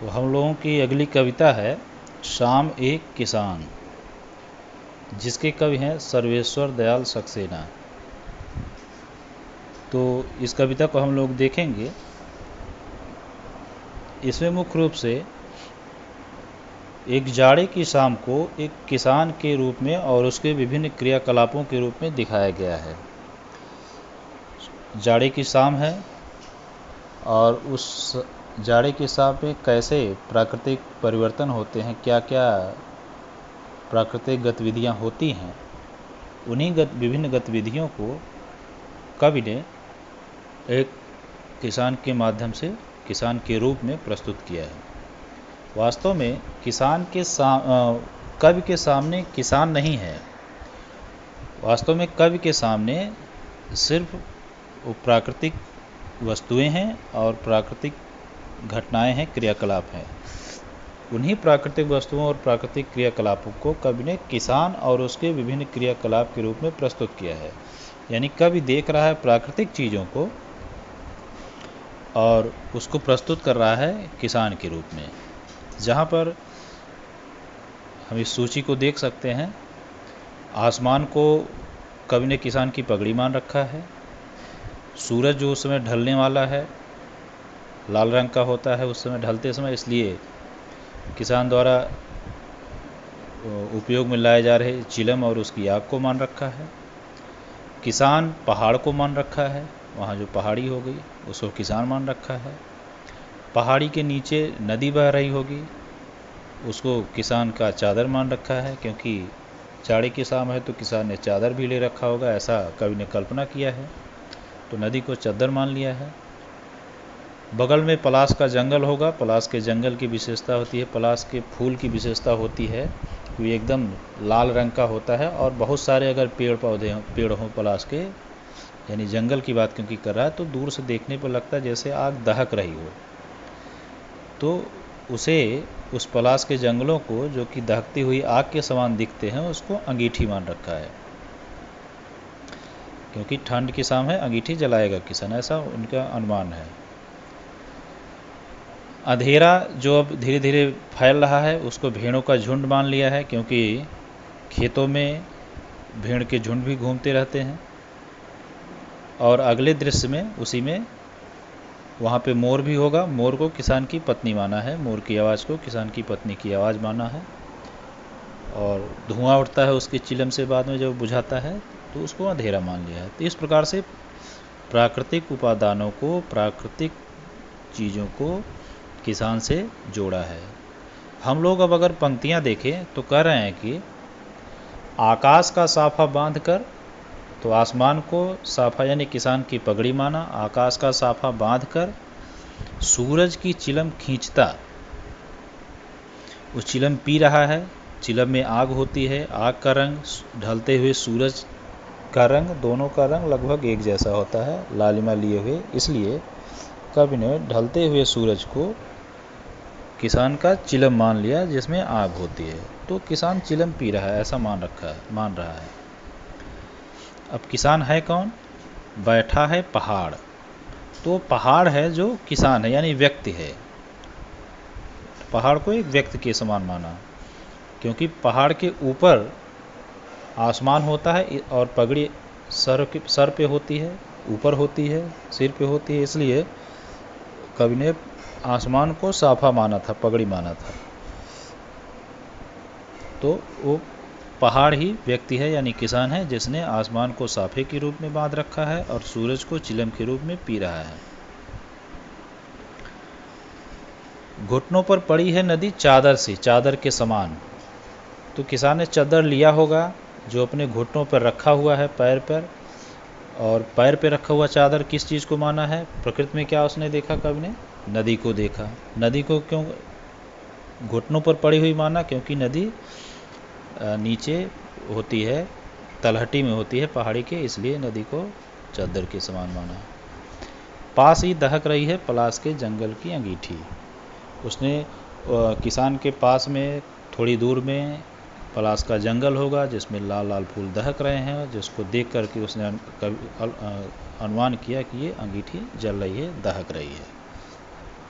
तो हम लोगों की अगली कविता है शाम एक किसान, जिसके कवि हैं सर्वेश्वर दयाल सक्सेना। तो इस कविता को हम लोग देखेंगे। इसमें मुख्य रूप से एक जाड़े की शाम को एक किसान के रूप में और उसके विभिन्न क्रियाकलापों के रूप में दिखाया गया है। जाड़े की शाम है और उस जाड़े की शाम में कैसे प्राकृतिक परिवर्तन होते हैं, क्या क्या प्राकृतिक गतिविधियां होती हैं, उन्हीं विभिन्न गतिविधियों को कवि ने एक किसान के माध्यम से किसान के रूप में प्रस्तुत किया है। वास्तव में कवि के सामने किसान नहीं है। वास्तव में कवि के सामने सिर्फ वो प्राकृतिक वस्तुएं हैं और प्राकृतिक घटनाएं हैं, क्रियाकलाप हैं। उन्हीं प्राकृतिक वस्तुओं और प्राकृतिक क्रियाकलापों को कवि ने किसान और उसके विभिन्न क्रियाकलाप के रूप में प्रस्तुत किया है। यानी कवि देख रहा है प्राकृतिक चीज़ों को और उसको प्रस्तुत कर रहा है किसान के रूप में। जहाँ पर हम इस सूची को देख सकते हैं, आसमान को कवि ने किसान की पगड़ी मान रखा है। सूरज जो उस समय ढलने वाला है लाल रंग का होता है उस समय ढलते समय, इसलिए किसान द्वारा उपयोग में लाए जा रहे चिलम और उसकी आग को मान रखा है। किसान पहाड़ को मान रखा है, वहाँ जो पहाड़ी हो गई उसको किसान मान रखा है। पहाड़ी के नीचे नदी बह रही होगी, उसको किसान का चादर मान रखा है, क्योंकि जाड़े की शाम है तो किसान ने चादर भी ले रखा होगा, ऐसा कवि ने कल्पना किया है, तो नदी को चादर मान लिया है। बगल में पलाश का जंगल होगा, पलाश के जंगल की विशेषता होती है, पलाश के फूल की विशेषता होती है कि वो एकदम लाल रंग का होता है और बहुत सारे अगर पेड़ हों पलाश के, यानी जंगल की बात क्योंकि कर रहा है, तो दूर से देखने पर लगता है जैसे आग दहक रही हो। तो उस पलाश के जंगलों को जो कि दहकती हुई आग के समान दिखते हैं, उसको अंगीठी मान रखा है, क्योंकि ठंड की शाम है, अंगीठी जलाएगा किसान, ऐसा उनका अनुमान है। अंधेरा जो अब धीरे धीरे फैल रहा है उसको भेड़ों का झुंड मान लिया है, क्योंकि खेतों में भेड़ के झुंड भी घूमते रहते हैं। और अगले दृश्य में उसी में वहाँ पे मोर भी होगा, मोर को किसान की पत्नी माना है, मोर की आवाज़ को किसान की पत्नी की आवाज़ माना है। और धुआं उठता है उसकी चिलम से बाद में जब बुझाता है तो उसको अंधेरा मान लिया है। तो इस प्रकार से प्राकृतिक उपादानों को, प्राकृतिक चीज़ों को किसान से जोड़ा है। हम लोग अब अगर पंक्तियाँ देखें तो कह रहे हैं कि आकाश का साफा बांधकर, तो आसमान को साफा यानी किसान की पगड़ी माना, आकाश का साफा बांधकर सूरज की चिलम खींचता, वो चिलम पी रहा है। चिलम में आग होती है, आग का रंग ढलते हुए सूरज का रंग, दोनों का रंग लगभग एक जैसा होता है, लालिमा लिए हुए, इसलिए कवि ने ढलते हुए सूरज को किसान का चिलम मान लिया जिसमें आग होती है। तो किसान चिलम पी रहा है ऐसा मान रहा है। अब किसान है कौन? बैठा है पहाड़। तो पहाड़ है जो किसान है, यानी व्यक्ति है। पहाड़ को एक व्यक्ति के समान माना, क्योंकि पहाड़ के ऊपर आसमान होता है और पगड़ी सर पे होती है, ऊपर होती है, सिर पे होती है, इसलिए कवि ने आसमान को साफा माना था, पगड़ी माना था। तो वो पहाड़ ही व्यक्ति है, यानी किसान है, जिसने आसमान को साफे के रूप में बांध रखा है और सूरज को चिलम के रूप में पी रहा है। घुटनों पर पड़ी है नदी चादर सी, चादर के समान। तो किसान ने चादर लिया होगा जो अपने घुटनों पर रखा हुआ है, पैर पर, और पैर पे रखा हुआ चादर किस चीज़ को माना है? प्रकृति में क्या उसने देखा? कवि ने नदी को देखा। नदी को क्यों घुटनों पर पड़ी हुई माना? क्योंकि नदी नीचे होती है, तलहटी में होती है पहाड़ी के, इसलिए नदी को चादर के समान माना। पास ही दहक रही है पलाश के जंगल की अंगीठी। उसने किसान के पास में थोड़ी दूर में पलाश का जंगल होगा जिसमें लाल लाल फूल दहक रहे हैं, जिसको देख करके उसने अनुमान किया कि ये अंगीठी जल रही है, दहक रही है।